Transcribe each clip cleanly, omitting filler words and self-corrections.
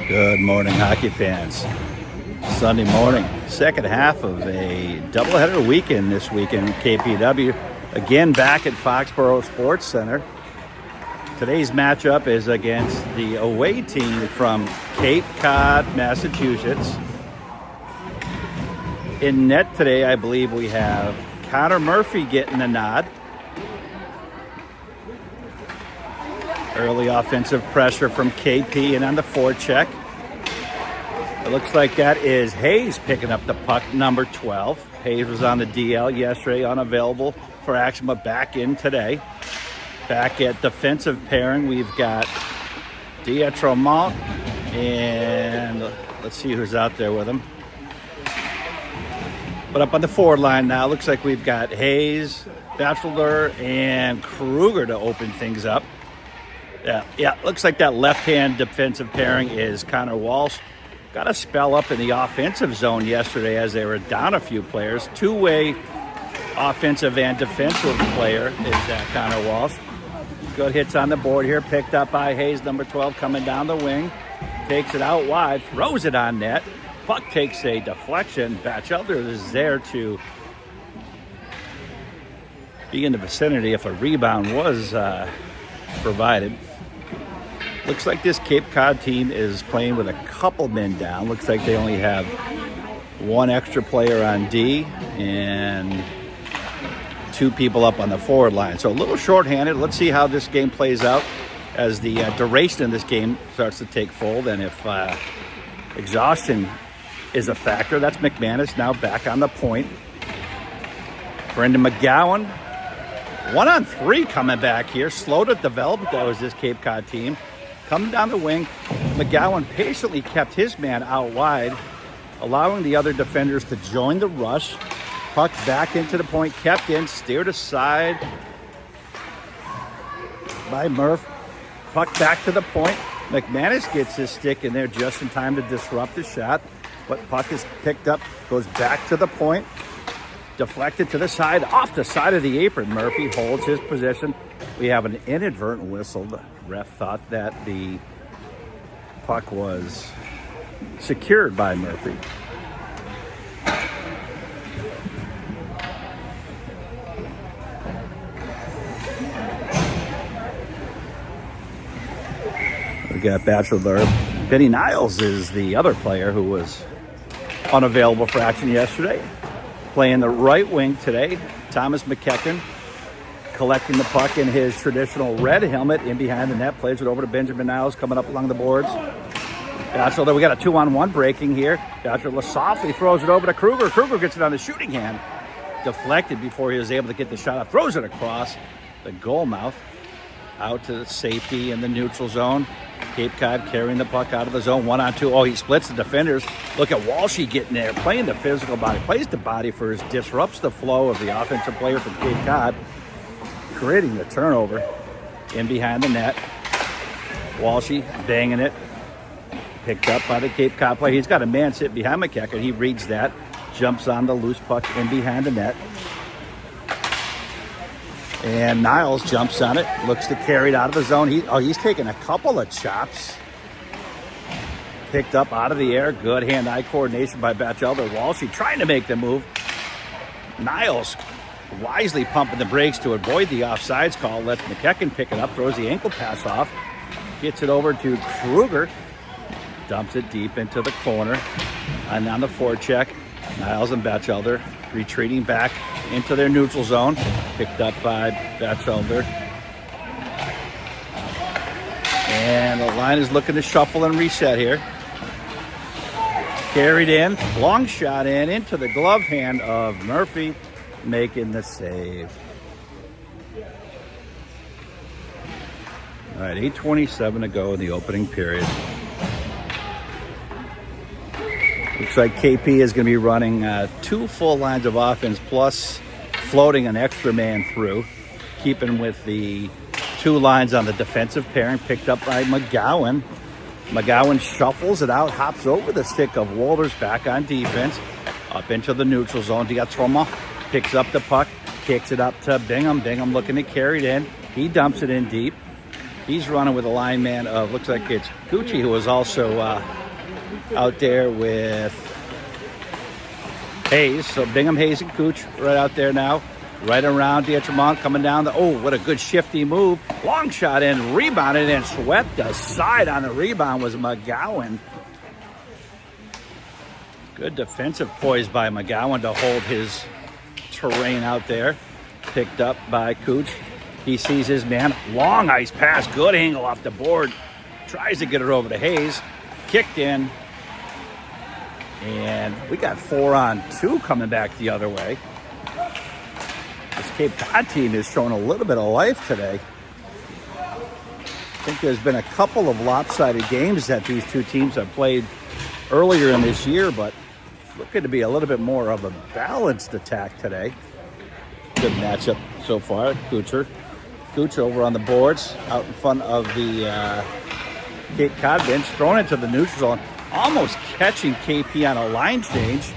Good morning, hockey fans. Sunday morning, second half of a doubleheader weekend this weekend. KPW again back at Foxborough Sports Center. Today's matchup is against the away team from Cape Cod, Massachusetts. In net today, I believe we have Connor Murphy getting the nod. Early offensive pressure from KP and on the forecheck. It looks like that is Hayes picking up the puck, number 12. Hayes was on the DL yesterday, unavailable for action, but back in today. Back at defensive pairing, we've got Dietromont, and let's see who's out there with him. But up on the forward line now, looks like we've got Hayes, Batchelder, and Kruger to open things up. Yeah, looks like that left-hand defensive pairing is Connor Walsh. Got a spell up in the offensive zone yesterday as they were down a few players. Two-way offensive and defensive player is Connor Walsh. Good hits on the board here, picked up by Hayes, number 12, coming down the wing. Takes it out wide, throws it on net. Puck takes a deflection. Batchelder is there to be in the vicinity if a rebound was provided. Looks like this Cape Cod team is playing with a couple men down. Looks like they only have one extra player on D and two people up on the forward line. So a little shorthanded. Let's see how this game plays out as the duration of this game starts to take fold. And if exhaustion is a factor, that's McManus now back on the point. Brendan McGowan, 1-on-3 coming back here. Slow to develop, that was this Cape Cod team. Coming down the wing, McGowan patiently kept his man out wide, allowing the other defenders to join the rush. Puck back into the point, kept in, steered aside by Murph. Puck back to the point. McManus gets his stick in there just in time to disrupt the shot. But puck is picked up, goes back to the point. Deflected to the side, off the side of the apron. Murphy holds his position. We have an inadvertent whistle. The ref thought that the puck was secured by Murphy. We got Batchelder. Benny Niles is the other player who was unavailable for action yesterday. Playing the right wing today, Thomas McEachern collecting the puck in his traditional red helmet in behind the net, plays it over to Benjamin Niles coming up along the boards. Batchelder, we got a 2-on-1 breaking here. Batchelder softly throws it over to Kruger. Kruger gets it on the shooting hand. Deflected before he was able to get the shot up. Throws it across the goal mouth out to safety in the neutral zone. Cape Cod carrying the puck out of the zone, 1-on-2. Oh, he splits the defenders. Look at Walshy getting there, playing the physical body, plays the body first, disrupts the flow of the offensive player from Cape Cod, creating the turnover in behind the net. Walshy banging it, picked up by the Cape Cod player. He's got a man sitting behind McEachern. He reads that, jumps on the loose puck in behind the net. And Niles jumps on it, looks to carry it out of the zone. He's taking a couple of chops. Picked up out of the air. Good hand-eye coordination by Batchelder. Walshy trying to make the move. Niles wisely pumping the brakes to avoid the offsides call. Lets McEachern pick it up, throws the ankle pass off. Gets it over to Kruger. Dumps it deep into the corner. And on the forecheck, Niles and Batchelder retreating back into their neutral zone. Picked up by Batchelder. And the line is looking to shuffle and reset here. Carried in, long shot in, into the glove hand of Murphy, making the save. All right, 8:27 to go in the opening period. Looks like KP is going to be running 2 full lines of offense plus floating an extra man through, keeping with the 2 lines on the defensive pairing, picked up by McGowan. McGowan shuffles it out, hops over the stick of Walters back on defense, up into the neutral zone. Diatroma picks up the puck, kicks it up to Bingham. Bingham looking to carry it in. He dumps it in deep. He's running with a lineman of, looks like it's Gucci, who was also out there with Hayes. So Bingham, Hayes, and Cooch right out there now. Right around Dietremont coming down the, oh, what a good shifty move. Long shot in, rebounded and swept aside on the rebound was McGowan. Good defensive poise by McGowan to hold his terrain out there. Picked up by Cooch. He sees his man. Long ice pass, good angle off the board. Tries to get it over to Hayes. Kicked in. And we got 4-on-2 coming back the other way. This Cape Cod team is showing a little bit of life today. I think there's been a couple of lopsided games that these two teams have played earlier in this year, but it's looking to be a little bit more of a balanced attack today. Good matchup so far. Cooch over on the boards, out in front of the Cape Cod bench, thrown into the neutral zone, almost catching KP on a line change.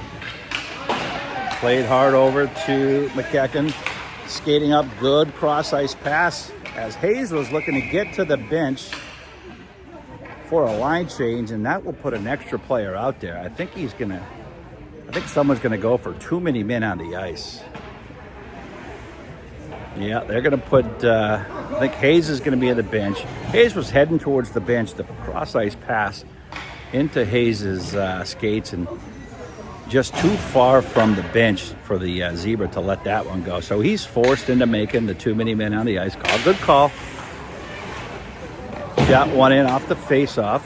Played hard over to McEachen, skating up, good cross-ice pass as Hayes was looking to get to the bench for a line change, and that will put an extra player out there. I think someone's gonna go for too many men on the ice. Yeah, they're gonna put, I think Hayes is gonna be at the bench. Hayes was heading towards the bench. The cross-ice pass into Hayes's skates and just too far from the bench for the Zebra to let that one go. So he's forced into making the too many men on the ice call. Good call. Got one in off the face-off.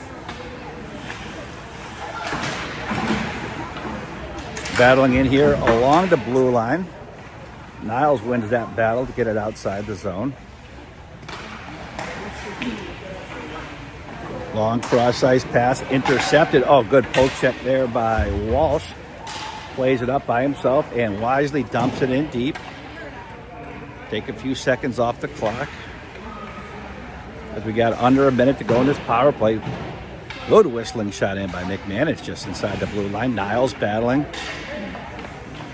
Battling in here along the blue line. Niles wins that battle to get it outside the zone. Long cross-ice pass, intercepted. Oh, good poke check there by Walsh. Plays it up by himself and wisely dumps it in deep. Take a few seconds off the clock as we got under a minute to go in this power play. Good whistling shot in by McManus just inside the blue line. Niles battling.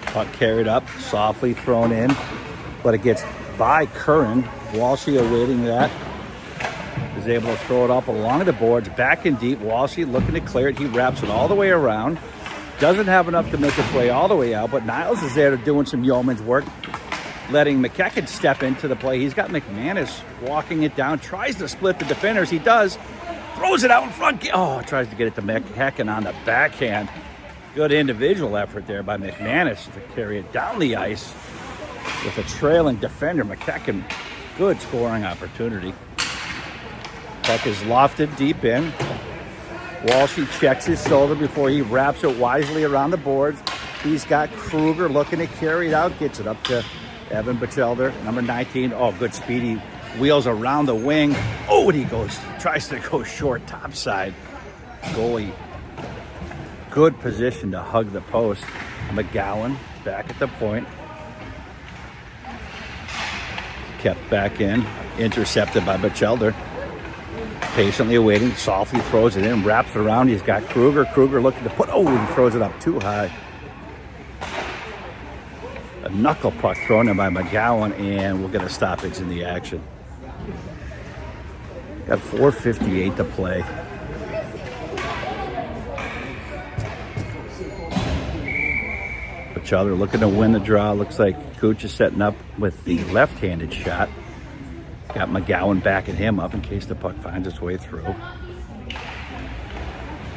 Puck carried up, softly thrown in, but it gets by Curran. Walshy awaiting that. Is able to throw it up along the boards, back in deep. Walshy looking to clear it. He wraps it all the way around. Doesn't have enough to make its way all the way out, but Niles is there doing some yeoman's work, letting McEachen step into the play. He's got McManus walking it down, tries to split the defenders. He does. Throws it out in front. Oh, tries to get it to McEachen on the backhand. Good individual effort there by McManus to carry it down the ice with a trailing defender. McEachen, good scoring opportunity. Puck is lofted deep in. Walshy checks his shoulder before he wraps it wisely around the boards. He's got Kruger looking to carry it out. Gets it up to Evan Bachelder, number 19. Oh, good speedy wheels around the wing. Oh, and he tries to go short topside. Goalie, good position to hug the post. McGowan back at the point. Kept back in. Intercepted by Bachelder. Patiently awaiting, softly throws it in, wraps it around. He's got Kruger. Kruger looking to put, oh, he throws it up too high. A knuckle puck thrown in by McGowan, and we'll get a stoppage in the action. Got 4:58 to play. Bachelder looking to win the draw. Looks like Cooch is setting up with the left-handed shot. Got McGowan backing him up in case the puck finds its way through.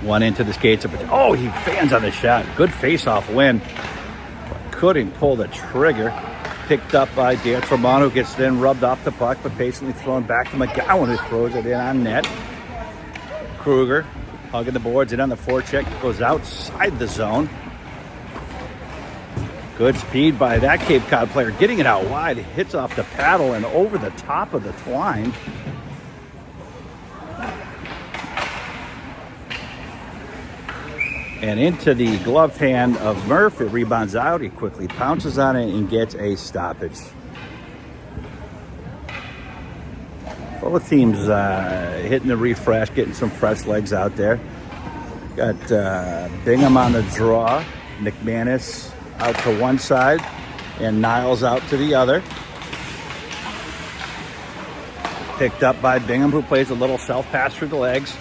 One into the skates. Oh, he fans on the shot. Good face-off win. But couldn't pull the trigger. Picked up by Dietremont, who gets then rubbed off the puck, but patiently thrown back to McGowan, who throws it in on net. Kruger hugging the boards, in on the forecheck, goes outside the zone. Good speed by that Cape Cod player, getting it out wide. Hits off the paddle and over the top of the twine. And into the glove hand of Murph. It rebounds out. He quickly pounces on it and gets a stoppage. Both teams hitting the refresh, getting some fresh legs out there. Got Bingham on the draw, McManus out to one side, and Niles out to the other. Picked up by Bingham, who plays a little self-pass through the legs,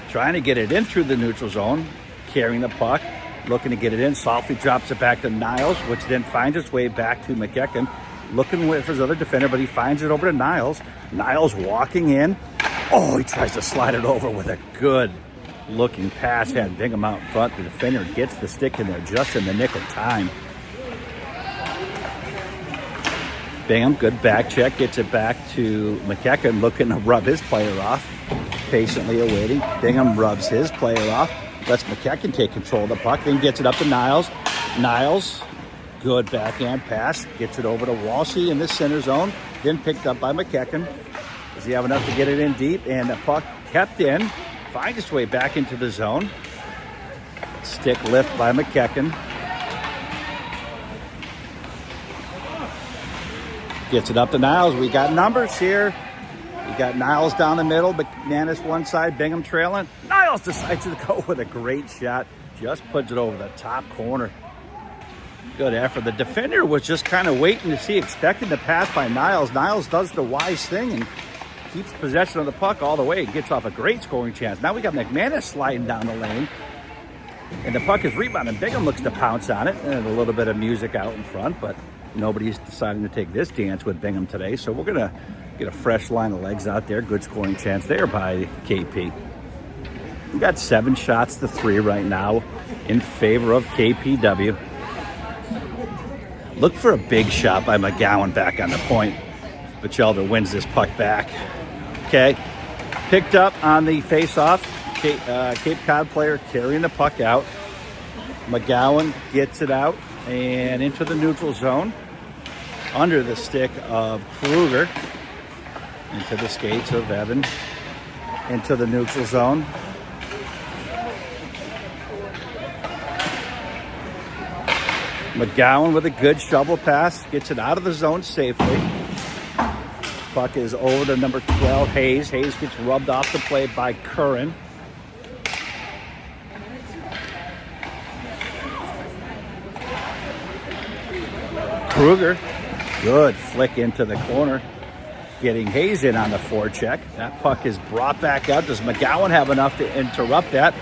trying to get it in through the neutral zone, carrying the puck, looking to get it in, softly drops it back to Niles, which then finds its way back to McEachern, looking for his other defender, but he finds it over to Niles. Niles walking in. Oh, he tries to slide it over with a good looking pass. Had Bingham out in front. The defender gets the stick in there just in the nick of time. Bingham, good back check, gets it back to McEachern, looking to rub his player off. Patiently awaiting. Bingham rubs his player off. Lets McEachern take control of the puck, then gets it up to Niles. Niles, good backhand pass, gets it over to Walshy in the center zone, then picked up by McEachern. Does he have enough to get it in deep? And the puck kept in, finds its way back into the zone. Stick lift by McEachern. Gets it up to Niles. We got numbers here. We got Niles down the middle, McManus one side, Bingham trailing. Niles decides to go with a great shot. Just puts it over the top corner. Good effort. The defender was just kind of waiting to see, expecting the pass by Niles. Niles does the wise thing and keeps possession of the puck all the way. Gets off a great scoring chance. Now we got McManus sliding down the lane. And the puck is rebounded. Bingham looks to pounce on it. And a little bit of music out in front, but nobody's deciding to take this dance with Bingham today. So we're going to get a fresh line of legs out there. Good scoring chance there by KP. We got 7 shots to 3 right now in favor of KPW. Look for a big shot by McGowan back on the point. Batchelder wins this puck back. Okay. Picked up on the face-off. Cape Cod player carrying the puck out. McGowan gets it out and into the neutral zone. Under the stick of Kruger. Into the skates of Evan. Into the neutral zone. McGowan with a good shovel pass. Gets it out of the zone safely. Puck is over to number 12, Hayes. Hayes gets rubbed off the play by Curran. Kruger, good flick into the corner. Getting Hayes in on the forecheck. That puck is brought back out. Does McGowan have enough to interrupt that?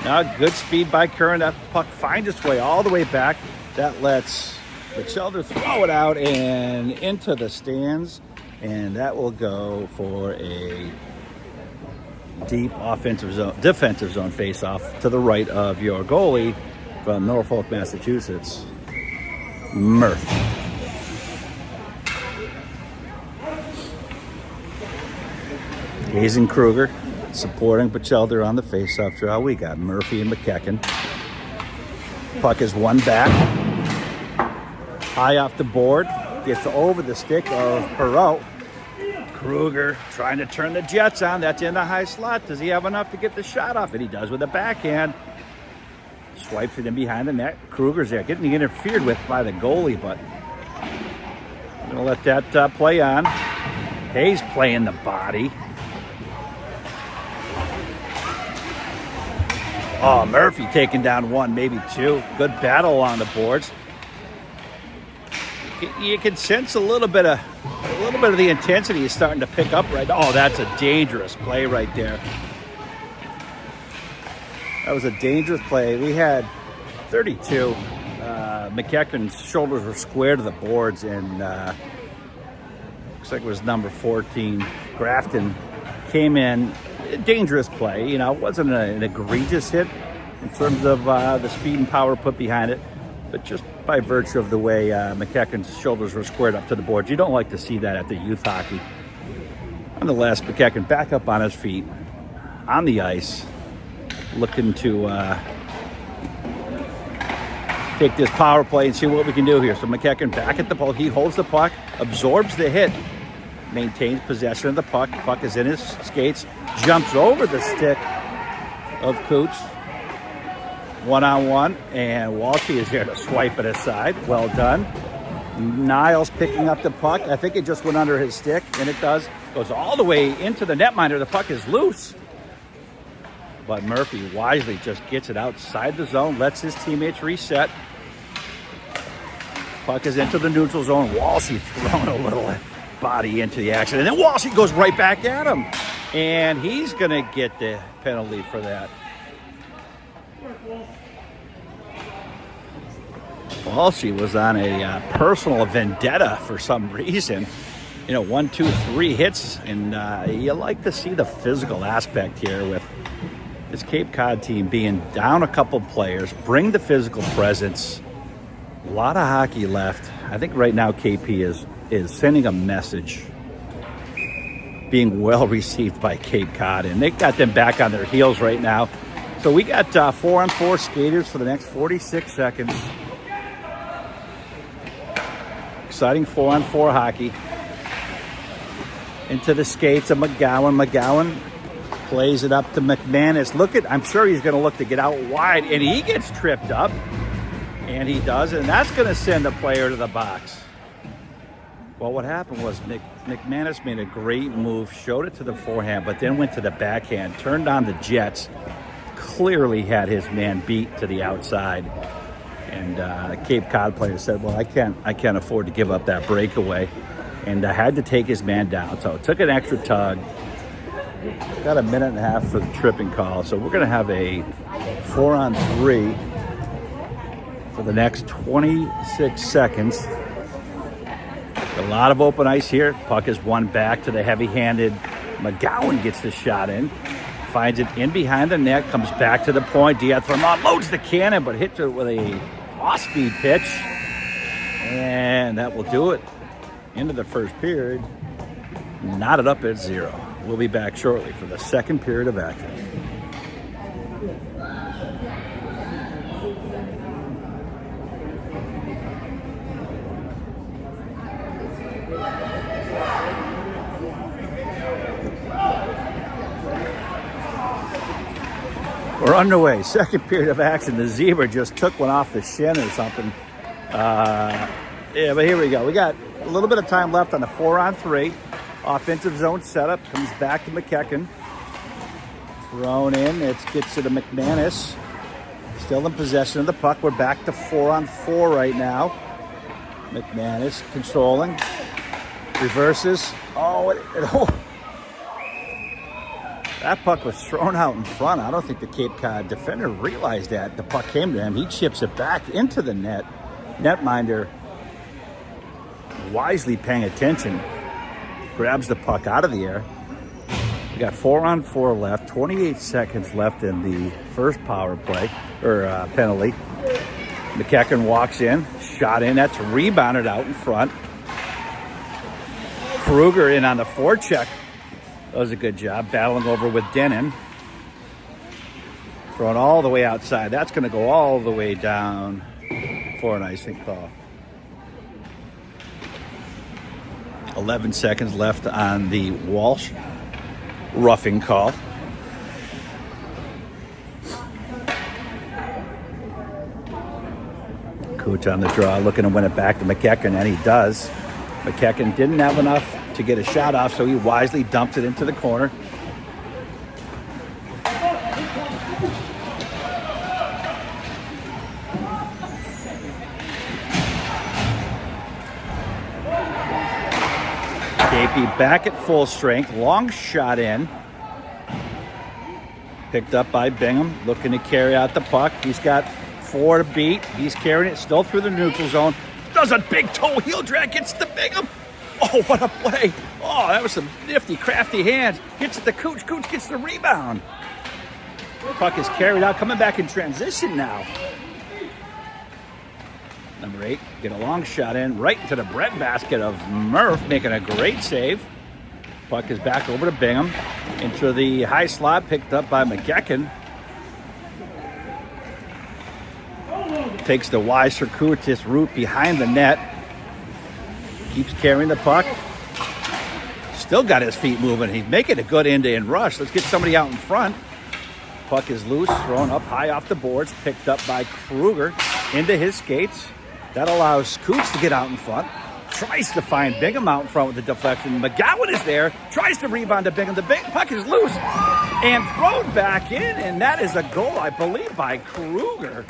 Now good speed by Curran. That puck finds its way all the way back. That lets Batchelder throw it out and into the stands. And that will go for a deep defensive zone face-off to the right of your goalie from Norfolk, Massachusetts, Murph. Hayes and Kruger supporting Batchelder on the face-off draw. We got Murphy and McEachern. Puck is one back. High off the board. Gets over the stick of Perreault. Kruger trying to turn the Jets on. That's in the high slot. Does he have enough to get the shot off? And he does with a backhand. Swipes it in behind the net. Kruger's there getting interfered with by the goalie, but I'm going to let that play on. Hayes playing the body. Oh, Murphy taking down one, maybe two. Good battle on the boards. You can sense a little bit of the intensity is starting to pick up right now. Oh, that's a dangerous play right there. That was a dangerous play. We had 32. McEachern's shoulders were square to the boards, and looks like it was number 14. Grafton came in. A dangerous play. You know, it wasn't an egregious hit in terms of the speed and power put behind it, but just by virtue of the way McEachern's shoulders were squared up to the boards. You don't like to see that at the youth hockey. Nonetheless, McEachern back up on his feet, on the ice, looking to take this power play and see what we can do here. So McEachern back at the ball. He holds the puck, absorbs the hit, maintains possession of the puck. The puck is in his skates, jumps over the stick of Coots. One-on-one, and Walshy is there to swipe it aside. Well done. Niles picking up the puck. I think it just went under his stick, and it does. Goes all the way into the netminder. The puck is loose. But Murphy wisely just gets it outside the zone, lets his teammates reset. Puck is into the neutral zone. Walshy throwing a little body into the action. And then Walshy goes right back at him. And he's going to get the penalty for that. Walshy was on a personal vendetta for some reason. 1, 2, 3 hits. And you like to see the physical aspect here with this Cape Cod team being down a couple players, bring the physical presence. A lot of hockey left. I think right now KP is sending a message, being well received by Cape Cod, and they got them back on their heels right now. So we got 4-on-4 skaters for the next 46 seconds. Exciting 4-on-4 hockey. Into the skates of McGowan. McGowan plays it up to McManus. I'm sure he's going to look to get out wide, and he gets tripped up. And he does, and that's going to send the player to the box. Well, what happened was McManus made a great move, showed it to the forehand, but then went to the backhand, turned on the jets, clearly had his man beat to the outside. And the Cape Cod player said, well, I can't afford to give up that breakaway. And I had to take his man down. So it took an extra tug. Got a minute and a half for the tripping call. So we're going to have a 4-on-3 for the next 26 seconds. A lot of open ice here. Puck is won back to the heavy-handed McGowan. Gets the shot in. Finds it in behind the net. Comes back to the point. Diaz-Thermont loads the cannon, but hits it with a off-speed pitch. And that will do it. Into the first period. Knotted up at 0. We'll be back shortly for the second period of action. We're underway. Second period of action. The Zebra just took one off the shin or something. But here we go. We got a little bit of time left on the 4-on-3. Offensive zone setup. Comes back to McEachern. Thrown in. It gets to the McManus. Still in possession of the puck. We're back to 4-on-4 right now. McManus controlling. Reverses. That puck was thrown out in front. I don't think the Cape Cod defender realized that. The puck came to him. He chips it back into the net. Netminder wisely paying attention. Grabs the puck out of the air. We got 4-on-4 left. 28 seconds left in the first power play, or penalty. McEachern walks in. Shot in. That's rebounded out in front. Kruger in on the forecheck. That was a good job, battling over with Denon. Thrown all the way outside. That's going to go all the way down for an icing call. 11 seconds left on the Walsh roughing call. Cooch on the draw, looking to win it back to McEachern, and he does. McEachern didn't have enough to get a shot off, so he wisely dumped it into the corner. KP back at full strength, long shot in. Picked up by Bingham, looking to carry out the puck. He's got 4 to beat. He's carrying it still through the neutral zone. Does a big toe heel drag, gets to Bingham. Oh, what a play. Oh, that was some nifty, crafty hands. Gets it to Cooch. Cooch gets the rebound. Puck is carried out, coming back in transition now. Number 8, get a long shot in, right into the breadbasket of Murph, making a great save. Puck is back over to Bingham. Into the high slot, picked up by McEachern. Takes the wide circuitous route behind the net. Keeps carrying the puck. Still got his feet moving. He's making a good end-to-end rush. Let's get somebody out in front. Puck is loose, thrown up high off the boards. Picked up by Kruger into his skates. That allows Coots to get out in front. tries to find Bingham out in front with the deflection. McGowan is there, tries to rebound to Bingham. The puck is loose and thrown back in, and that is a goal, I believe, by Kruger.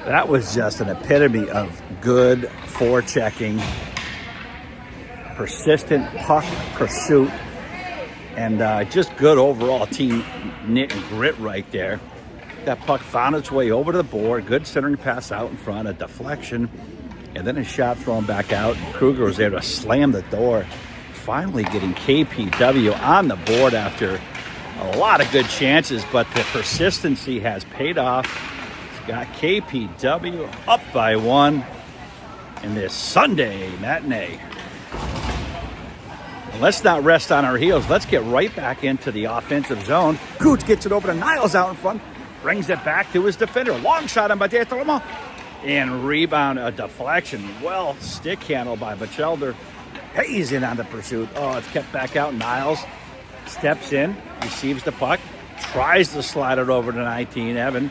That was just an epitome of good forechecking, persistent puck pursuit, and just good overall team knit and grit right there. That puck found its way over to the board. Good centering pass out in front, a deflection, and then a shot thrown back out. Kruger was there to slam the door, finally getting KPW on the board after a lot of good chances, but the persistency has paid off. Got KPW up by 1 in this Sunday matinee. Well, let's not rest on our heels. Let's get right back into the offensive zone. Cooch gets it over to Niles out in front. Brings it back to his defender. Long shot on Batetromo. And rebound, a deflection. Well, stick handle by Bachelder. Hayes in on the pursuit. Oh, it's kept back out. Niles steps in, receives the puck, tries to slide it over to 19. Evan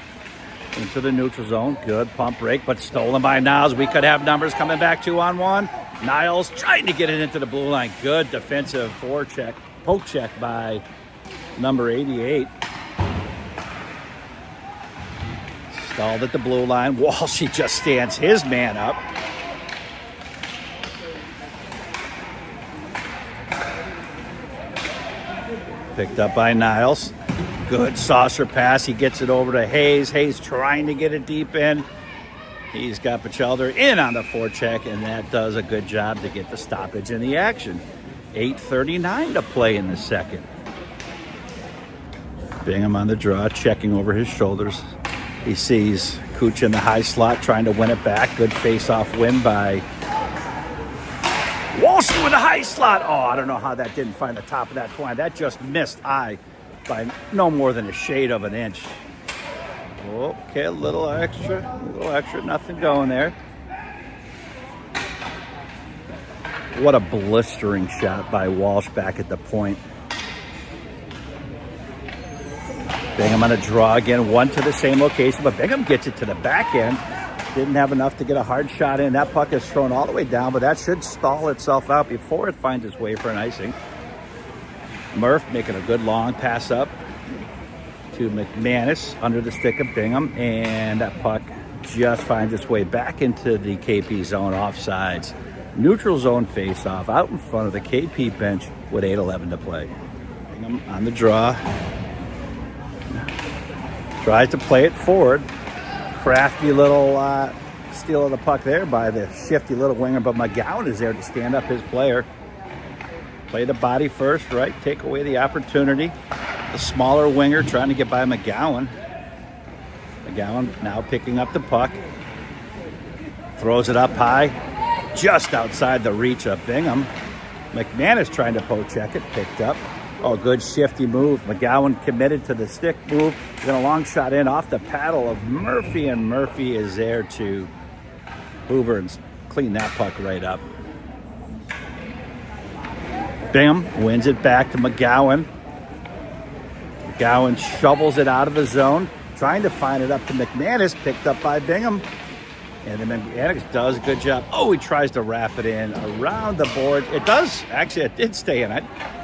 into the neutral zone. Good pump break, but stolen by Niles. We could have numbers coming back 2-on-1. Niles trying to get it into the blue line. Good defensive forecheck, poke check by number 88. Stalled at the blue line. Walshy just stands his man up. Picked up by Niles. Good saucer pass. He gets it over to Hayes. Hayes trying to get it deep in. He's got Bachelder in on the forecheck, and that does a good job to get the stoppage in the action. 8:39 to play in the second. Bingham on the draw, checking over his shoulders. He sees Cooch in the high slot trying to win it back. Good face-off win by Walshy with a high slot. Oh, I don't know how that didn't find the top of that twine. That just missed high by no more than a shade of an inch. Okay, a little extra, nothing going there. What a blistering shot by Walsh back at the point. Bingham on a draw again, 1 to the same location, but Bingham gets it to the back end. Didn't have enough to get a hard shot in. That puck is thrown all the way down, but that should stall itself out before it finds its way for an icing. Murph making a good long pass up to McManus under the stick of Bingham, and that puck just finds its way back into the KP zone offsides. Neutral zone face-off out in front of the KP bench with 8:11 to play. Bingham on the draw. Tries to play it forward. Crafty little steal of the puck there by the shifty little winger, but McGowan is there to stand up his player. Play the body first, right? Take away the opportunity. The smaller winger trying to get by McGowan. McGowan now picking up the puck. Throws it up high, just outside the reach of Bingham. McManus trying to poke check it, picked up. Oh, good shifty move. McGowan committed to the stick move. Then a long shot in off the paddle of Murphy, and Murphy is there to Hoover and clean that puck right up. Bingham wins it back to McGowan. McGowan shovels it out of the zone, trying to find it up to McManus, picked up by Bingham. And then McManus does a good job. Oh, he tries to wrap it in around the board. It does. Actually, it did stay in.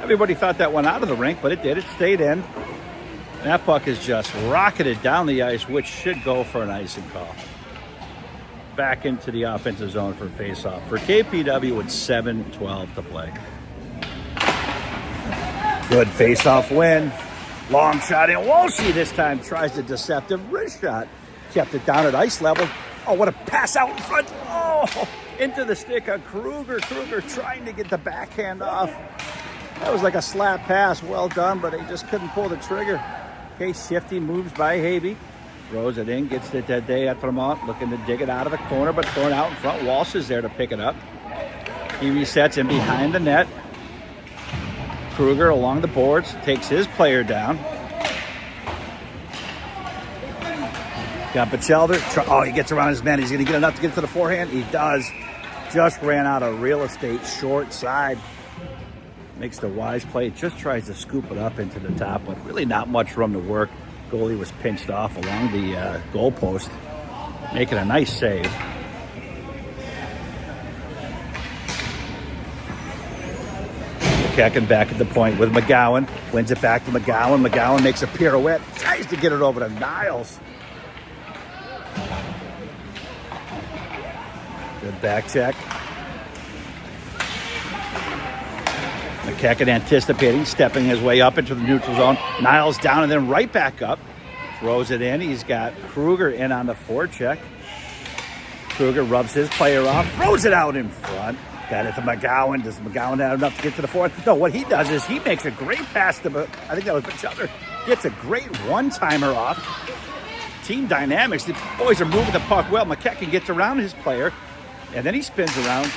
Everybody thought that went out of the rink, but it did. It stayed in. And that puck is just rocketed down the ice, which should go for an icing call. Back into the offensive zone for face-off. For KPW, with 7:12 to play. Good face-off win. Long shot in. Walshy this time tries the deceptive wrist shot. Kept it down at ice level. Oh, what a pass out in front. Oh, into the stick of Kruger. Kruger trying to get the backhand off. That was like a slap pass. Well done, but he just couldn't pull the trigger. Okay, shifty moves by Havey. Throws it in, gets it to Detremont. Looking to dig it out of the corner, but thrown out in front. Walsh is there to pick it up. He resets in behind the net. Kruger along the boards, takes his player down. Got Bachelder. Oh, he gets around his man. He's going to get enough to get to the forehand. He does. Just ran out of real estate short side. Makes the wise play. Just tries to scoop it up into the top, but really not much room to work. Goalie was pinched off along the goal post. making a nice save. McEachern back at the point with McGowan. Wins it back to McGowan. McGowan makes a pirouette. Tries to get it over to Niles. Good back check. McEachern anticipating, stepping his way up into the neutral zone. Niles down and then right back up. Throws it in. He's got Kruger in on the forecheck. Kruger rubs his player off. Throws it out in front. Got it to McGowan. Does McGowan have enough to get to the forward? No, what he does is he makes a great pass to, I think that was Batchelder. Gets a great one-timer off. Team dynamics. The boys are moving the puck well. McEachern gets around his player, and then he spins around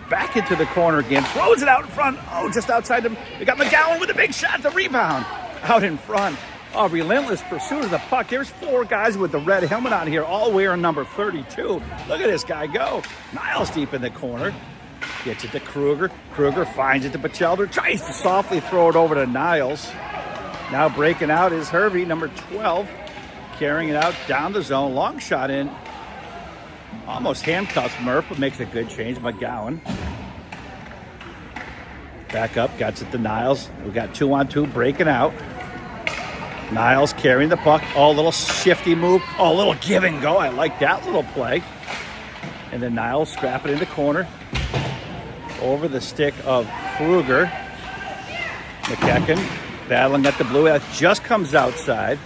back into the corner again. Throws it out in front. Oh, just outside him. We got McGowan with a big shot. The rebound out in front. Oh, relentless pursuit of the puck. There's 4 guys with the red helmet on here, all wearing number 32. Look at this guy go. Niles deep in the corner. Gets it to Kruger. Kruger finds it to Batchelder. Tries to softly throw it over to Niles. Now breaking out is Hervey, number 12. Carrying it out down the zone. Long shot in. Almost handcuffs Murph, but makes a good change. McGowan. Back up. Gets it to Niles. We got 2-on-2 breaking out. Niles carrying the puck. Oh, a little shifty move. Oh, a little give and go. I like that little play. And then Niles scrap it in the corner. Over the stick of Kruger. McEachern battling at the blue. That just comes outside.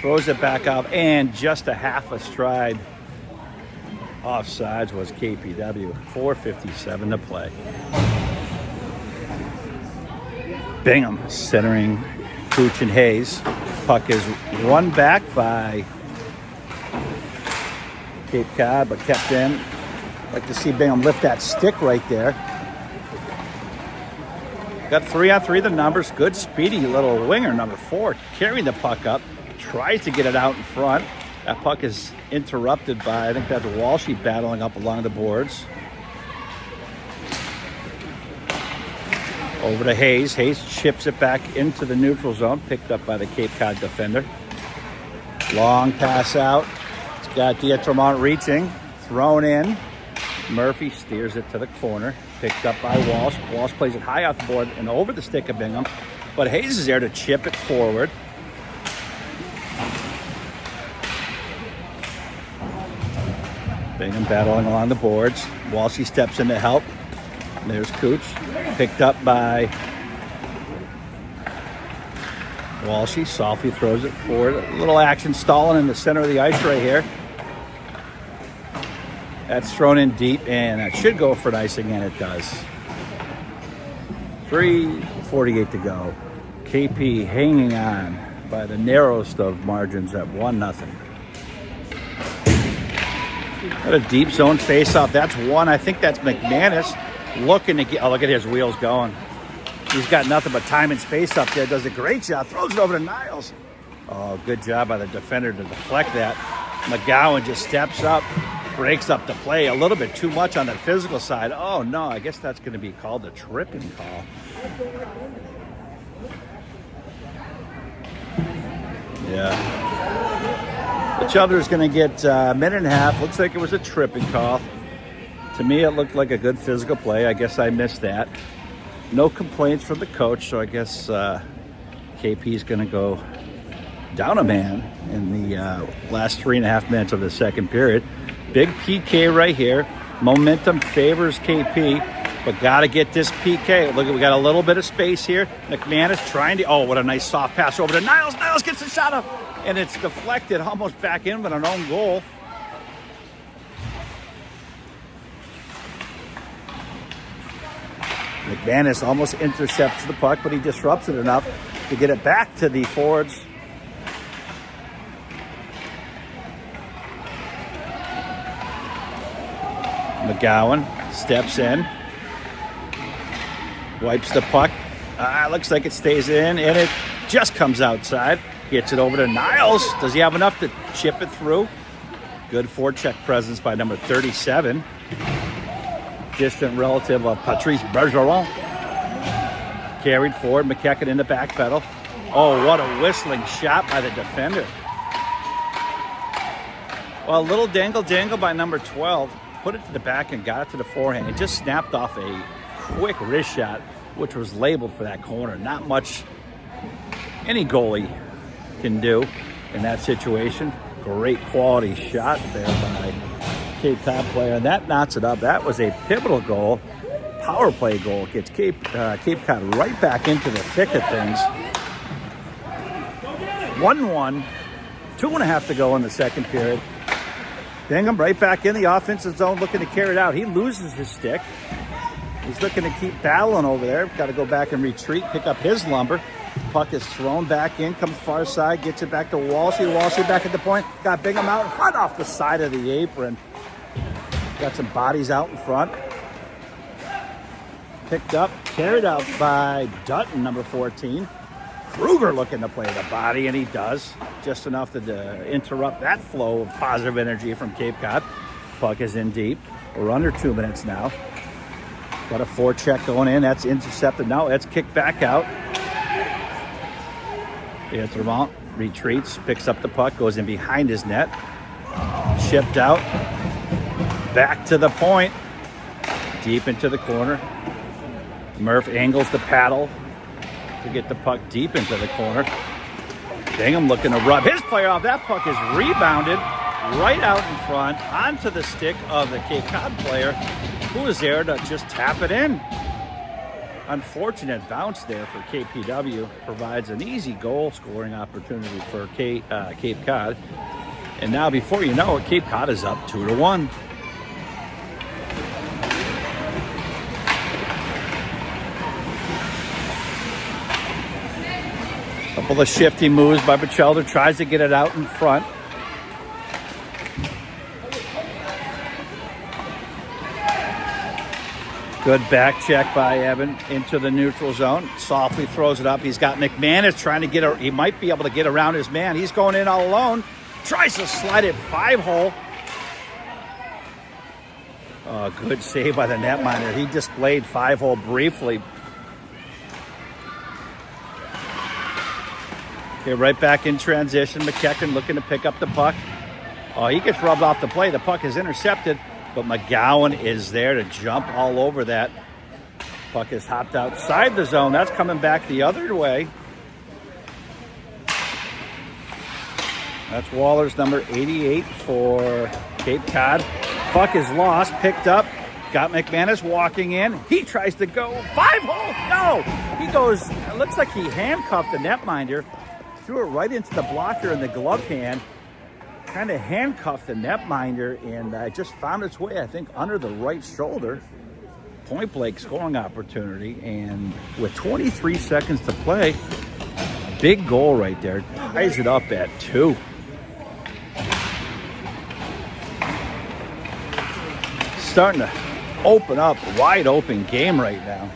Throws it back up. And just a half a stride offsides was KPW. 4:57 to play. Bingham centering Cooch and Hayes. Puck is run back by Cape Cod, but kept in. Like to see Bingham lift that stick right there. Got 3-on-3 the numbers. Good speedy little winger, number 4, carrying the puck up. Tries to get it out in front. That puck is interrupted by, I think that's Walshy battling up along the boards. Over to Hayes. Hayes chips it back into the neutral zone. Picked up by the Cape Cod defender. Long pass out. It's got Dietremont reaching. Thrown in. Murphy steers it to the corner. Picked up by Walsh. Walsh plays it high off the board and over the stick of Bingham. But Hayes is there to chip it forward. Bingham battling along the boards. Walshy steps in to help. There's Cooch. Picked up by Walshy. Softly throws it forward. A little action stalling in the center of the ice right here. That's thrown in deep, and that should go for an icing, and it does. 3:48 to go. KP hanging on by the narrowest of margins at 1-0. Got a deep zone face-off. That's one. I think that's McManus looking to get... Oh, look at his wheels going. He's got nothing but time and space up there. Does a great job. Throws it over to Niles. Oh, good job by the defender to deflect that. McGowan just steps up. Breaks up the play a little bit too much on the physical side. Oh, no, I guess that's going to be called a tripping call. Yeah. Batchelder's going to get a minute and a half. Looks like it was a tripping call. To me, it looked like a good physical play. I guess I missed that. No complaints from the coach, so I guess KP's going to go down a man in the last 3.5 minutes of the second period. Big PK right here. Momentum favors KP, but got to get this PK. Look, we got a little bit of space here. McManus trying to... Oh, what a nice soft pass over to Niles. Niles gets the shot up, and it's deflected almost back in, but an own goal. McManus almost intercepts the puck, but he disrupts it enough to get it back to the forwards. McGowan steps in, wipes the puck. Looks like it stays in, and it just comes outside. Gets it over to Niles. Does he have enough to chip it through? Good forecheck presence by number 37. Distant relative of Patrice Bergeron. Carried forward. McEachern in the back pedal. Oh, what a whistling shot by the defender. Well, a little dangle by number 12. Put it to the back and got it to the forehand. It just snapped off a quick wrist shot, which was labeled for that corner. Not much any goalie can do in that situation. Great quality shot there by Cape Cod player, and that knots it up. That was a pivotal goal. Power play goal gets Cape Cod right back into the thick of things. 1-1, 2.5 to go in the second period. Bingham right back in the offensive zone looking to carry it out. He loses his stick. He's looking to keep battling over there. Got to go back and retreat, pick up his lumber. Puck is thrown back in, comes far side, gets it back to Walshy. Walshy back at the point. Got Bingham out in front off the side of the apron. Got some bodies out in front. Picked up, carried out by Dutton, number 14. Kruger looking to play the body, and he does. Just enough to interrupt that flow of positive energy from Cape Cod. Puck is in deep. We're under 2 minutes now. Got a forecheck going in. That's intercepted. Now that's kicked back out. Tremont retreats, picks up the puck, goes in behind his net. Shipped out. Back to the point. Deep into the corner. Murph angles the paddle to get the puck deep into the corner. Bingham looking to rub his player off. That puck is rebounded right out in front onto the stick of the Cape Cod player, who is there to just tap it in. Unfortunate bounce there for KPW. Provides an easy goal scoring opportunity for Cape Cod. And now before you know it, Cape Cod is up 2-1. Couple of shifty moves by Bachelder. Tries to get it out in front. Good back check by Evan into the neutral zone. Softly throws it up. He's got McManus trying to get he might be able to get around his man. He's going in all alone. Tries to slide it 5-hole. Oh, good save by the netminder. He displayed 5-hole briefly. Okay, right back in transition. McEachern looking to pick up the puck. Oh, he gets rubbed off the play. The puck is intercepted, but McGowan is there to jump all over that. Puck is hopped outside the zone. That's coming back the other way. That's Waller's number 88 for Cape Cod. Puck is lost, picked up. Got McManus walking in. He tries to go 5-hole. No! He goes, it looks like he handcuffed the netminder. Threw it right into the blocker in the glove hand. Kind of handcuffed the netminder and just found its way, I think, under the right shoulder. Point blank scoring opportunity. And with 23 seconds to play, big goal right there. Ties it up at 2. Starting to open up, wide open game right now.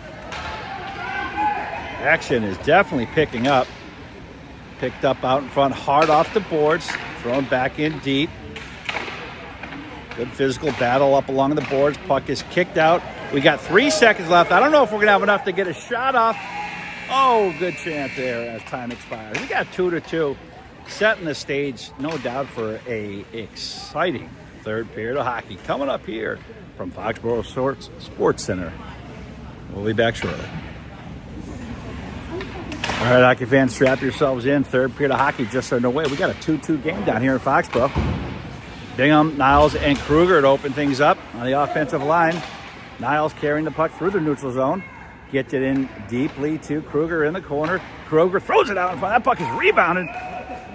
Action is definitely picking up. Picked up out in front, hard off the boards, thrown back in deep. Good physical battle up along the boards. Puck is kicked out. We got 3 seconds left. I don't know if we're going to have enough to get a shot off. Oh, good chance there as time expires. We got 2-2, setting the stage, no doubt, for a exciting third period of hockey coming up here from Foxborough Sports Center. We'll be back shortly. All right, hockey fans, strap yourselves in. Third period of hockey just underway. We got a 2-2 game down here in Foxborough. Bingham, Niles, and Kruger to open things up on the offensive line. Niles carrying the puck through the neutral zone. Gets it in deeply to Kruger in the corner. Kruger throws it out in front. That puck is rebounded.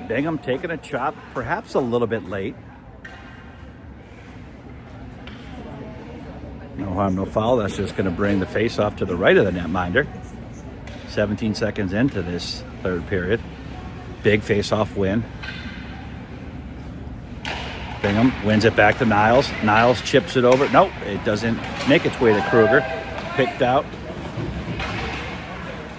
Bingham taking a chop, perhaps a little bit late. No harm, no foul. That's just going to bring the face-off to the right of the netminder. 17 seconds into this third period. Big face-off win. Bingham wins it back to Niles. Niles chips it over. Nope, it doesn't make its way to Kruger. Picked out.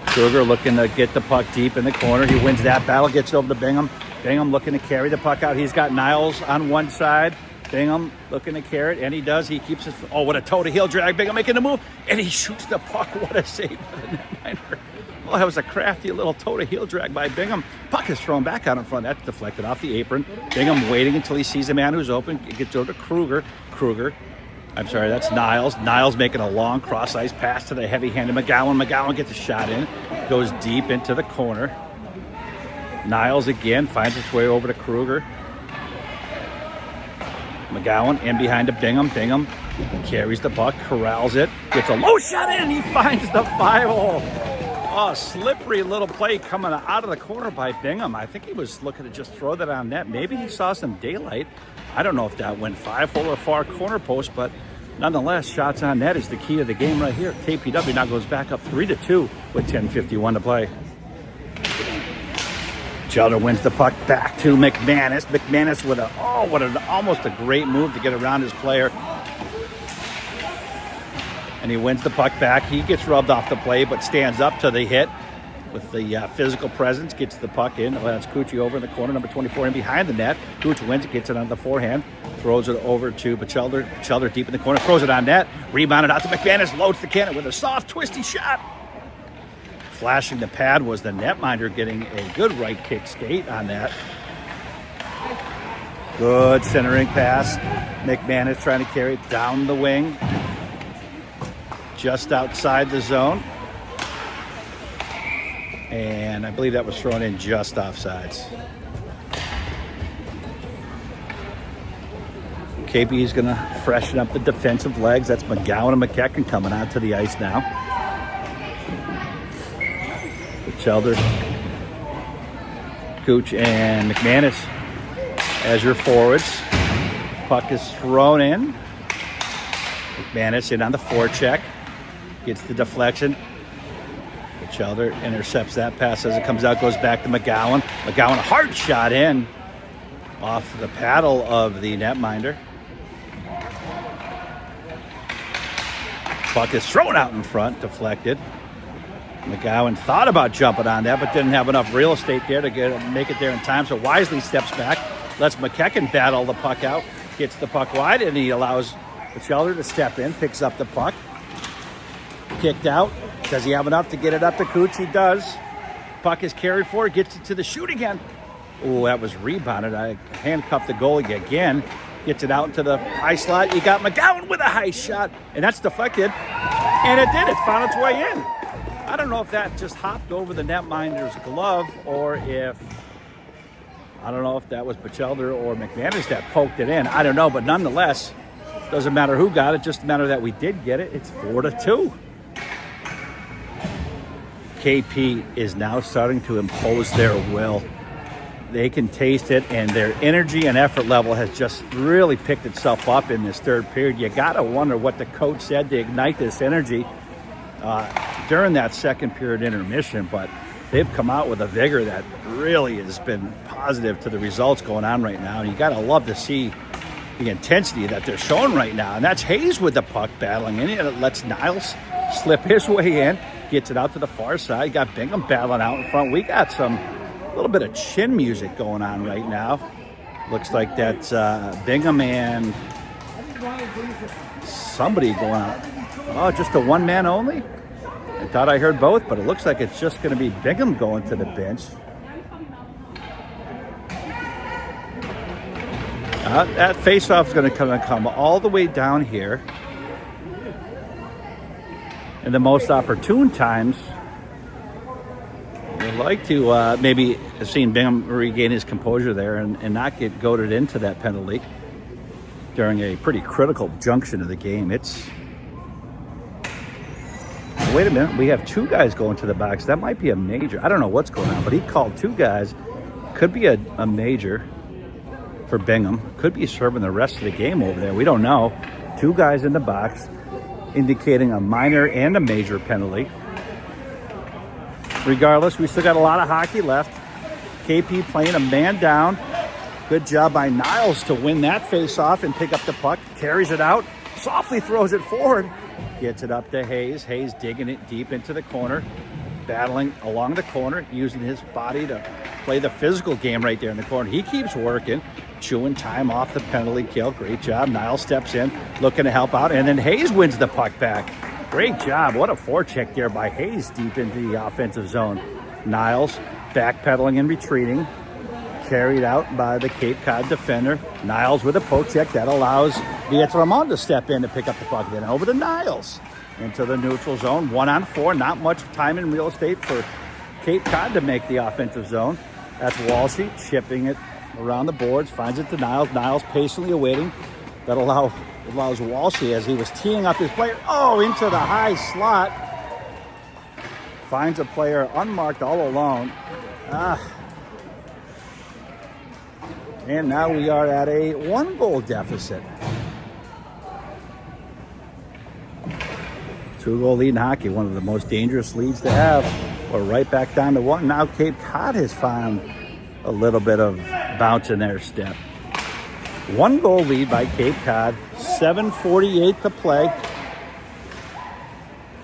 Kruger looking to get the puck deep in the corner. He wins that battle, gets it over to Bingham. Bingham looking to carry the puck out. He's got Niles on one side. Bingham looking to carry it, and he does. He keeps his, oh, what a toe to heel drag. Bingham making the move, and he shoots the puck. What a save by the netminder. Oh, that was a crafty little toe to heel drag by Bingham. Puck is thrown back out in front. That's deflected off the apron. Bingham waiting until he sees a man who's open. It gets over to Kruger. I'm sorry, that's Niles. Niles making a long cross-ice pass to the heavy-handed McGowan. McGowan gets a shot in. Goes deep into the corner. Niles again finds its way over to Kruger. McGowan in behind to Bingham. Bingham carries the puck, corrals it, gets a low shot in, and he finds the 5-hole. Oh, slippery little play coming out of the corner by Bingham. I think he was looking to just throw that on net. Maybe he saw some daylight. I don't know if that went 5-hole or far corner post, but nonetheless, shots on net is the key to the game right here. KPW now goes back up 3-2 with 10:51 to play. Chelder wins the puck back to McManus. McManus with almost a great move to get around his player. And he wins the puck back. He gets rubbed off the play, but stands up to the hit with the physical presence. Gets the puck in. That's Cucci over in the corner, number 24, in behind the net. Cucci wins it, gets it on the forehand. Throws it over to Bachelder. Bachelder deep in the corner, throws it on net. Rebounded out to McManus, loads the cannon with a soft, twisty shot. Flashing the pad was the netminder, getting a good right kick skate on that. Good centering pass. McManus trying to carry it down the wing. Just outside the zone. And I believe that was thrown in just offsides. KP is going to freshen up the defensive legs. That's McGowan and McEachern coming onto the ice now. Chelder, Cooch, and McManus as your forwards. Puck is thrown in. McManus in on the forecheck. Gets the deflection. Chelder intercepts that pass as it comes out, goes back to McGowan. McGowan, a hard shot in off the paddle of the netminder. Puck is thrown out in front, deflected. McGowan thought about jumping on that, but didn't have enough real estate there to make it there in time, so wisely steps back, lets McEachern battle the puck out, gets the puck wide, and he allows Bachelder to step in, picks up the puck. Kicked out. Does he have enough to get it up to Cooch? He does. Puck is carried forward, gets it to the shoot again. Oh, that was rebounded. I handcuffed the goalie again. Gets it out into the high slot. You got McGowan with a high shot, and that's deflected. And it did. It found its way in. I don't know if that just hopped over the netminder's glove or if, I don't know if that was Bachelder or McManus that poked it in. I don't know, but nonetheless, doesn't matter who got it, just a matter that we did get it. It's 4-2. KP is now starting to impose their will. They can taste it, and their energy and effort level has just really picked itself up in this third period. You got to wonder what the coach said to ignite this energy during that second period intermission, but they've come out with a vigor that really has been positive to the results going on right now. And you got to love to see the intensity that they're showing right now. And that's Hayes with the puck battling in, and it lets Niles slip his way in, gets it out to the far side. You got Bingham battling out in front. We got a little bit of chin music going on right now. Looks like that's Bingham and somebody going out. Oh, just a one man only? I thought I heard both, but it looks like it's just going to be Bingham going to the bench. That faceoff is going to come all the way down here. In the most opportune times, I'd like to maybe have seen Bingham regain his composure there and not get goaded into that penalty during a pretty critical junction of the game. Wait a minute, we have two guys going to the box. That might be a major. I don't know what's going on, but he called two guys. Could be a major for Bingham. Could be serving the rest of the game over there. We don't know. Two guys in the box, indicating a minor and a major penalty. Regardless, we still got a lot of hockey left. KP playing a man down. Good job by Niles to win that face-off and pick up the puck. Carries it out, softly throws it forward. Gets it up to Hayes. Hayes digging it deep into the corner. Battling along the corner, using his body to play the physical game right there in the corner. He keeps working. chewing time off the penalty kill. Great job. Niles steps in, looking to help out, and then Hayes wins the puck back. Great job. What a forecheck there by Hayes deep into the offensive zone. Niles backpedaling and retreating. Carried out by the Cape Cod defender. Niles with a poke check that allows Vietremont to step in to pick up the puck. Then over to Niles into the neutral zone. 1-on-4. Not much time in real estate for Cape Cod to make the offensive zone. That's Walshy chipping it around the boards. Finds it to Niles. Niles patiently awaiting. That allows Walshy, as he was teeing up his player, into the high slot. Finds a player unmarked all alone. And now we are at a 1-goal deficit. 2-goal lead in hockey, one of the most dangerous leads to have. We're right back down to 1. Now Cape Cod has found a little bit of bounce in their step. 1-goal lead by Cape Cod. 7:48 to play.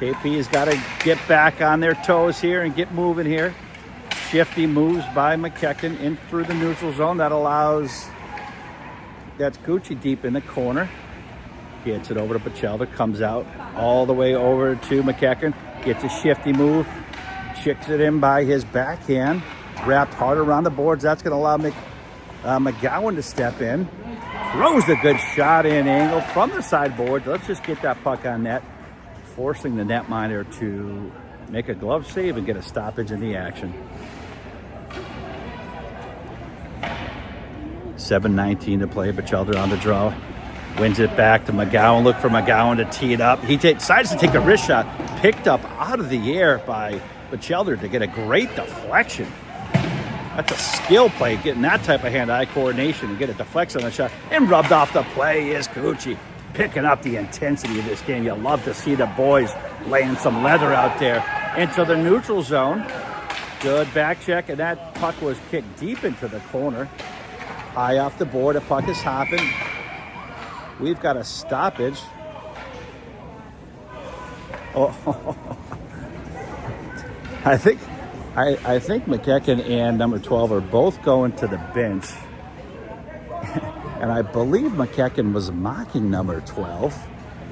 KP has got to get back on their toes here and get moving here. Shifty moves by McEachern in through the neutral zone. That's Gucci deep in the corner. Gets it over to Bachelder, comes out all the way over to McEachern. Gets a shifty move, chicks it in by his backhand. Wrapped hard around the boards. That's going to allow McGowan to step in. Throws the good shot in angle from the sideboard. Let's just get that puck on net, forcing the netminder to make a glove save and get a stoppage in the action. 7:19 to play. Bachelder on the draw. Wins it back to McGowan. Look for McGowan to tee it up. He decides to take a wrist shot. Picked up out of the air by Bachelder to get a great deflection. That's a skill play, getting that type of hand-eye coordination to get a deflection on the shot. And rubbed off the play is Gucci. Picking up the intensity of this game. You love to see the boys laying some leather out there. Into the neutral zone. Good back check, and that puck was kicked deep into the corner. High off the board, the puck is hopping. We've got a stoppage. I think McEachern and number 12 are both going to the bench. And I believe McEachern was mocking number 12.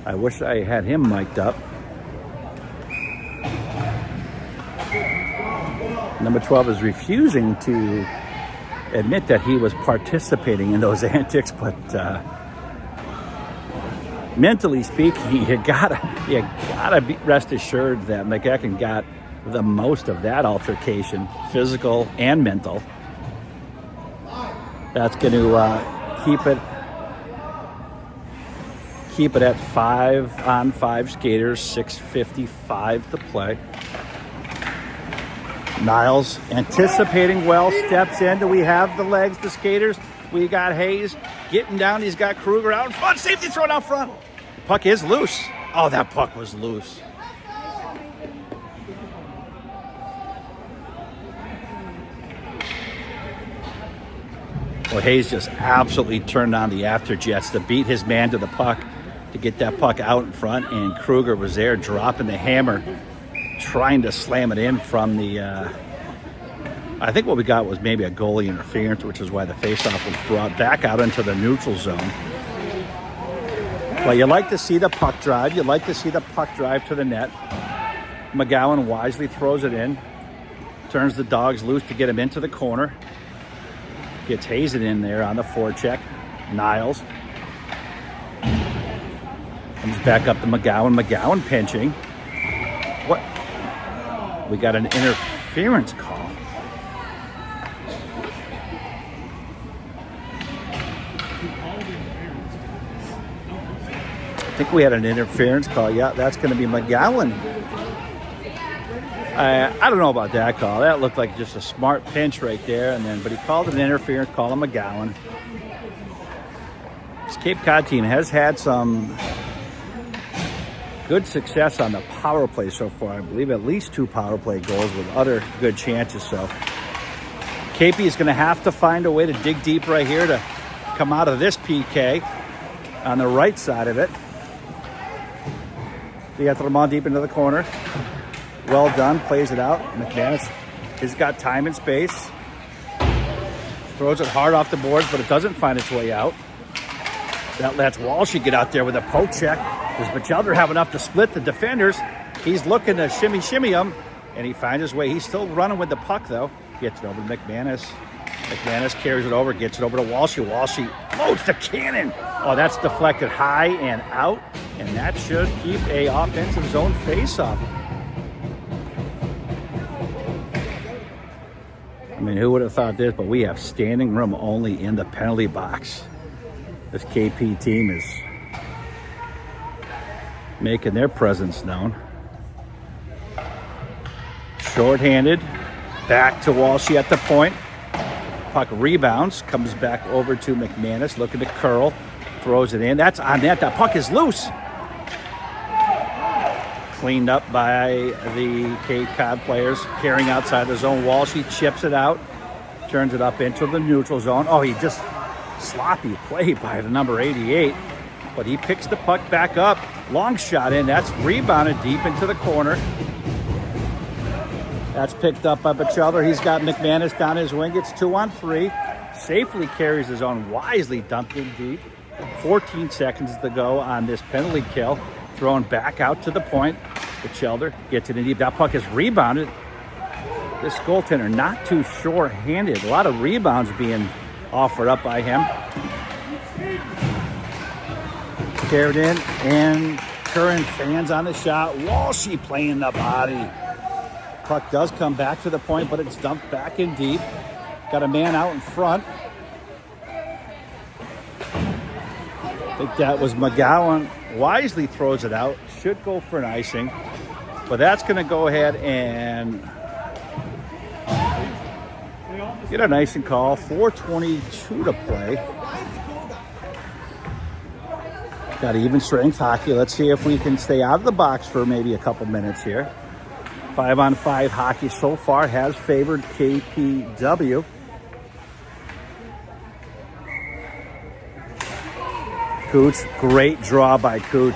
I wish I had him mic'd up. Number 12 is refusing to admit that he was participating in those antics, but mentally speaking, you gotta rest assured that McEachern got the most of that altercation, physical and mental. That's going to keep it at 5-on-5 skaters. 6:55 to play. Niles anticipating well, steps in. Do we have the legs, the skaters? We got Hayes getting down. He's got Kruger out in front. Safety thrown out front. Puck is loose. Oh, that puck was loose. Well, Hayes just absolutely turned on the afterjets to beat his man to the puck to get that puck out in front, and Kruger was there dropping the hammer, trying to slam it in from the I think what we got was maybe a goalie interference, which is why the faceoff was brought back out into the neutral zone. Well, you like to see the puck drive. You like to see the puck drive to the net. McGowan wisely throws it in, turns the dogs loose to get him into the corner. Gets Hayes in there on the forecheck. Niles comes back up to McGowan. McGowan pinching. What? We got an interference call. I think we had an interference call. Yeah, that's going to be McGowan. I don't know about that call. That looked like just a smart pinch right there, but he called it an interference call on McGowan. This Cape Cod team has had some good success on the power play so far. I believe at least 2 power play goals with other good chances. So KP is going to have to find a way to dig deep right here to come out of this PK on the right side of it. Vietremont deep into the corner. Well done, plays it out. McManus has got time and space. Throws it hard off the boards, but it doesn't find its way out. That lets Walshy get out there with a poke check. Does Batchelder have enough to split the defenders? He's looking to shimmy him, and he finds his way. He's still running with the puck, though. Gets it over to McManus. McManus carries it over, gets it over to Walshy. Walshy loads the cannon. Oh, that's deflected high and out, and that should keep a offensive zone face-off. I mean, who would have thought this, but we have standing room only in the penalty box. This KP team is making their presence known. Short-handed, back to Walshy at the point. Puck rebounds, comes back over to McManus, looking to curl, throws it in. That's on net. That puck is loose. Cleaned up by the Cape Cod players, carrying outside the zone. Walshy chips it out, turns it up into the neutral zone. Oh, he just sloppy play by the number 88, but he picks the puck back up. Long shot in. That's rebounded deep into the corner. That's picked up by Batchelder. He's got McManus down his wing. It's 2-on-3. Safely carries his own. Wisely dumped in deep. 14 seconds to go on this penalty kill. Thrown back out to the point. Batchelder gets it in deep. That puck is rebounded. This goaltender not too sure-handed. A lot of rebounds being offered up by him. Carried in, and current fans on the shot. Walshy playing the body. Puck does come back to the point, but it's dumped back in deep. Got a man out in front. I think that was McGowan. Wisely throws it out. Should go for an icing. But that's going to go ahead and get an icing call. 4:22 to play. Got even strength hockey. Let's see if we can stay out of the box for maybe a couple minutes here. 5-on-5 hockey so far has favored KPW. Cooch, great draw by Cooch.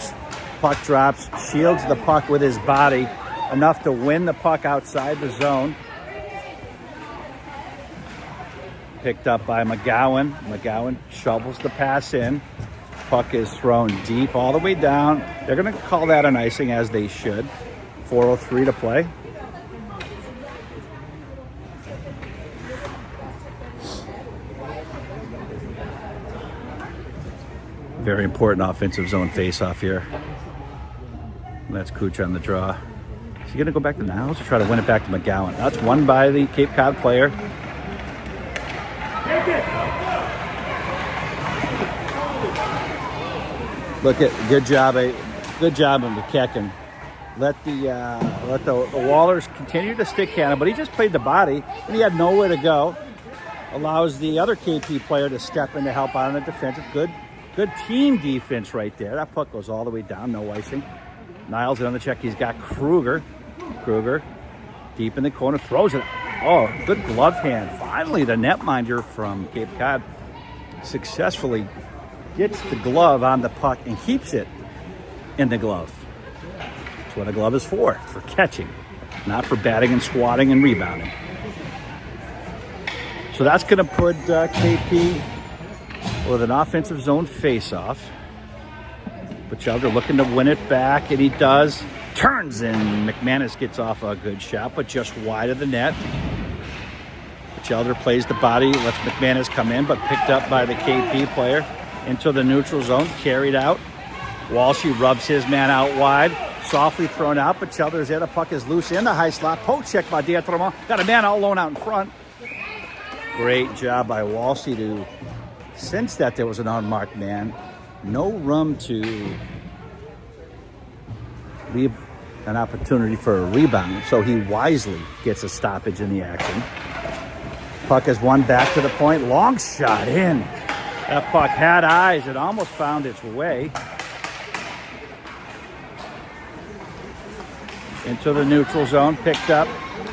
Puck drops, shields the puck with his body, enough to win the puck outside the zone. Picked up by McGowan. McGowan shovels the pass in. Puck is thrown deep all the way down. They're going to call that an icing, as they should. 4:03 to play. Very important offensive zone face-off here. That's Cooch on the draw. Is he going to go back to Niles or try to win it back to McGowan? That's won by the Cape Cod player. Look at good job of McKecken. Let the Wallers continue to stick handle, but he just played the body and he had nowhere to go. Allows the other KP player to step in to help out on the defensive. Good team defense right there. That puck goes all the way down, no icing. Niles on the check. He's got Kruger. Kruger deep in the corner, throws it. Oh, good glove hand. Finally, the netminder from Cape Cod successfully gets the glove on the puck and keeps it in the glove. That's what a glove is for catching, not for batting and swatting and rebounding. So that's going to put KP with an offensive zone face-off. Batchelder looking to win it back, and he does. Turns, and McManus gets off a good shot, but just wide of the net. Batchelder plays the body, lets McManus come in, but picked up by the KP player into the neutral zone, carried out. Walshy rubs his man out wide, softly thrown out. Batchelder's there, the puck is loose in the high slot. Poke check by D'Atremont. Got a man all alone out in front. Great job by Walshy to sense that there was an unmarked man. No room to leave an opportunity for a rebound, so he wisely gets a stoppage in the action. Puck is won back to the point. Long shot in. That puck had eyes. It almost found its way into the neutral zone. Picked up.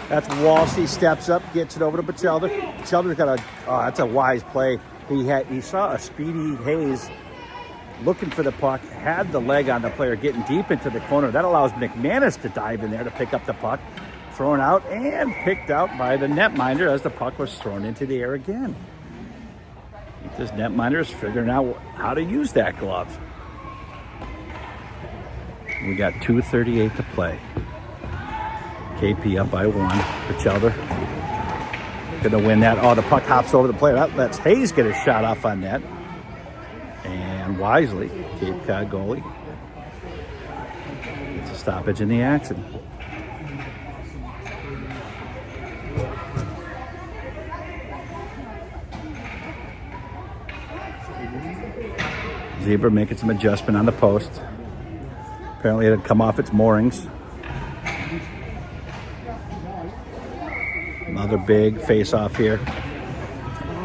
That's Walshy, steps up, gets it over to Batchelder. Batchelder's got that's a wise play. He saw a Speedy Hayes looking for the puck, had the leg on the player, getting deep into the corner. That allows McManus to dive in there to pick up the puck. Thrown out and picked out by the netminder as the puck was thrown into the air again. This netminder is figuring out how to use that glove. We got 2:38 to play. KP up by 1. Bachelder gonna win that. Oh, the puck hops over the player. That lets Hayes get a shot off on net. And wisely, Cape Cod goalie gets a stoppage in the action. Zebra making some adjustment on the post. Apparently it had come off its moorings. Another big face-off here.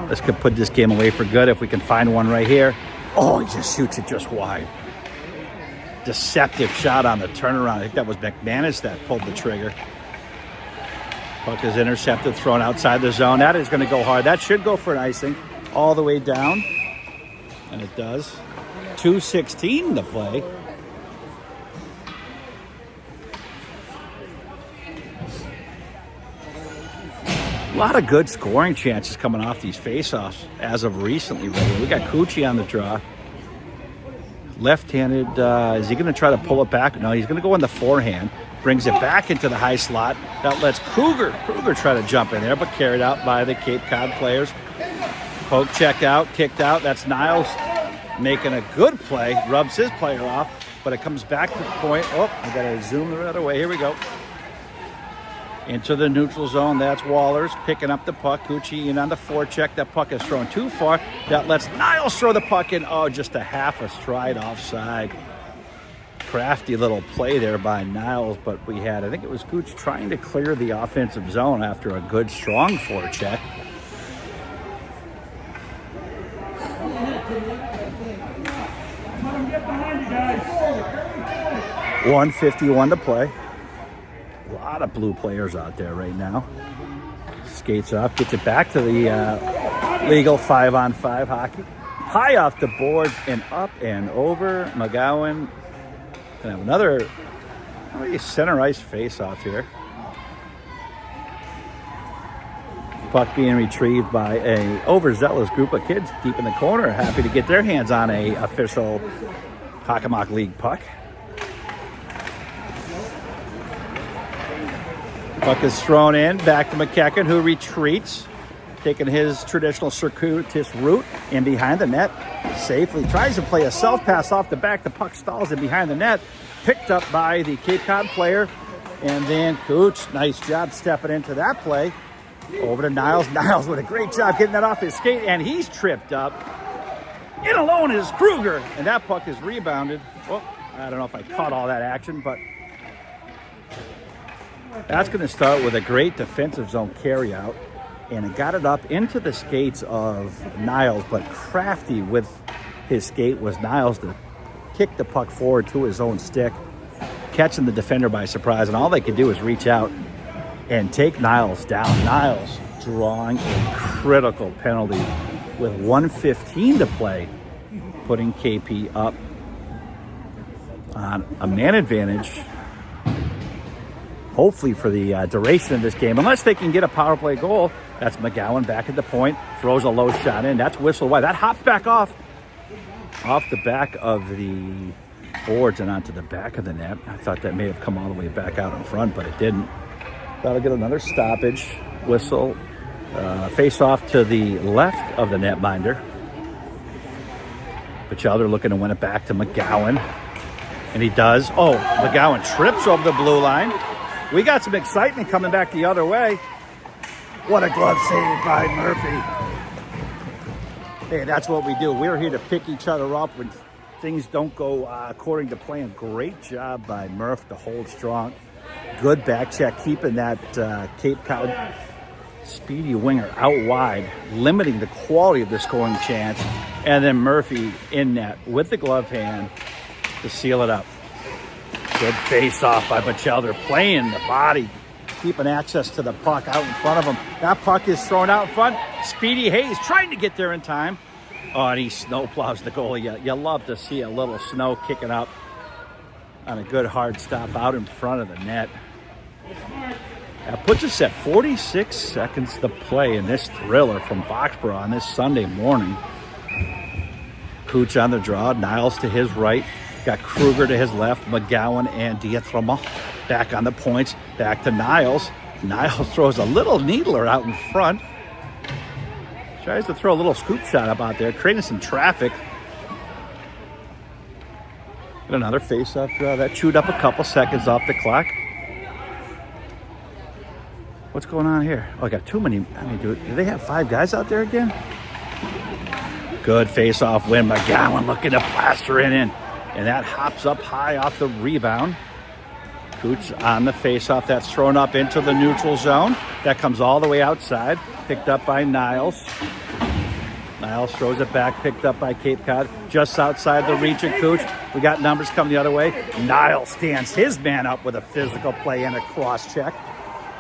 This could put this game away for good if we can find one right here. Oh, he just shoots it just wide. Deceptive shot on the turnaround. I think that was McManus that pulled the trigger. Puck is intercepted, thrown outside the zone. That is going to go hard. That should go for an icing all the way down. And it does. 2:16 to play. A lot of good scoring chances coming off these faceoffs as of recently. Really. We got Cucci on the draw. Left-handed. Is he going to try to pull it back? No, he's going to go in the forehand. Brings it back into the high slot. That lets Kruger try to jump in there, but carried out by the Cape Cod players. Poke checked out, kicked out. That's Niles making a good play. Rubs his player off, but it comes back to the point. Oh, I got to zoom the other way. Here we go. Into the neutral zone. That's Wallers picking up the puck. Cucci in on the forecheck. That puck is thrown too far. That lets Niles throw the puck in. Oh, just a half a stride offside. Crafty little play there by Niles, but we had, I think it was Cucci trying to clear the offensive zone after a good, strong forecheck. $151 to play. A lot of blue players out there right now. Skates off, gets it back to the legal 5-on-5 hockey. High off the boards and up and over. McGowan gonna have another center ice face off here. Puck being retrieved by a overzealous group of kids deep in the corner, happy to get their hands on a official Hockomock League puck. Puck is thrown in, back to McEachern, who retreats, taking his traditional circuitous route in behind the net. Safely tries to play a self-pass off the back. The puck stalls in behind the net. Picked up by the Cape Cod player. And then Cooch, nice job stepping into that play. Over to Niles. Niles with a great job getting that off his skate, and he's tripped up. In alone is Kruger, and that puck is rebounded. Well, I don't know if I caught all that action, but that's going to start with a great defensive zone carryout, and it got it up into the skates of Niles, but crafty with his skate was Niles to kick the puck forward to his own stick, catching the defender by surprise, and all they could do is reach out and take Niles down. Niles drawing a critical penalty with 1:15 to play, putting KP up on a man advantage, hopefully for the duration of this game, unless they can get a power play goal. That's McGowan back at the point, throws a low shot in. That's whistled wide. That hops back off the back of the boards and onto the back of the net. I thought that may have come all the way back out in front, but it didn't. That'll get another stoppage whistle. Face off to the left of the netminder. Bachelder looking to win it back to McGowan. And he does. Oh, McGowan trips over the blue line. We got some excitement coming back the other way. What a glove save by Murphy. Hey, that's what we do. We're here to pick each other up when things don't go according to plan. Great job by Murph to hold strong. Good back check, keeping that Cape Cod speedy winger out wide, limiting the quality of the scoring chance. And then Murphy in net with the glove hand to seal it up. Good face off by Bachelder, playing the body, keeping access to the puck out in front of him. That puck is thrown out in front. Speedy Hayes trying to get there in time. Oh, and he snowplows the goalie. You love to see a little snow kicking up on a good hard stop out in front of the net. That puts us at 46 seconds to play in this thriller from Foxborough on this Sunday morning. Cooch on the draw. Niles to his right. Got Kruger to his left. McGowan and Dietrama back on the points. Back to Niles. Niles throws a little needler out in front. Tries to throw a little scoop shot up out there, creating some traffic. And another face-off draw. That chewed up a couple seconds off the clock. What's going on here? Oh, I got too many. I mean, do they have 5 guys out there again? Good face-off win. McGowan looking to plaster it in. And that hops up high off the rebound. Cooch on the face-off. That's thrown up into the neutral zone. That comes all the way outside. Picked up by Niles. Niles throws it back. Picked up by Cape Cod. Just outside the reach of Cooch. We got numbers coming the other way. Niles stands his man up with a physical play and a cross-check.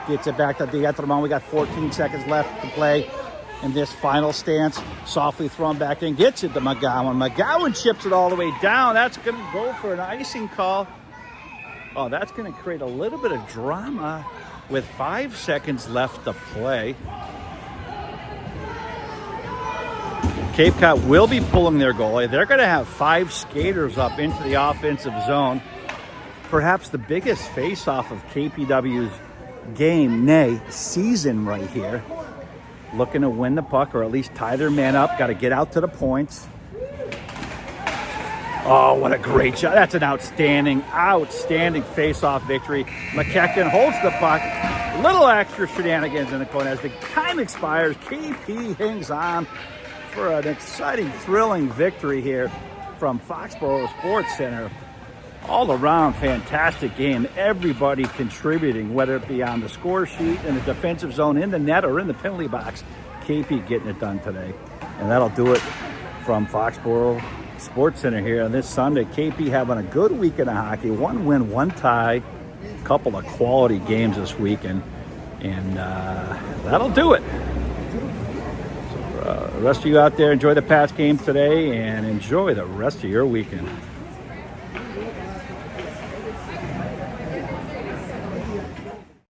Gets it back to Dietrama. We got 14 seconds left to play in this final stance. Softly thrown back in. Gets it to McGowan. McGowan chips it all the way down. That's going to go for an icing call. Oh, that's going to create a little bit of drama with 5 seconds left to play. Cape Cod will be pulling their goalie. They're going to have 5 skaters up into the offensive zone. Perhaps the biggest face-off of KPW's game, nay, season right here. Looking to win the puck or at least tie their man up. Got to get out to the points. Oh, what a great shot. That's an outstanding face-off victory. McEachern holds the puck. Little extra shenanigans in the corner. As the time expires, KP hangs on for an exciting, thrilling victory here from Foxborough Sports Center. All around fantastic game. Everybody contributing, whether it be on the score sheet, in the defensive zone, in the net, or in the penalty box. KP getting it done today. And that'll do it from Foxborough Sports Center here on this Sunday. KP having a good weekend of hockey. 1 win, 1 tie. A couple of quality games this weekend. And that'll do it. So the rest of you out there, enjoy the Pats game today and enjoy the rest of your weekend.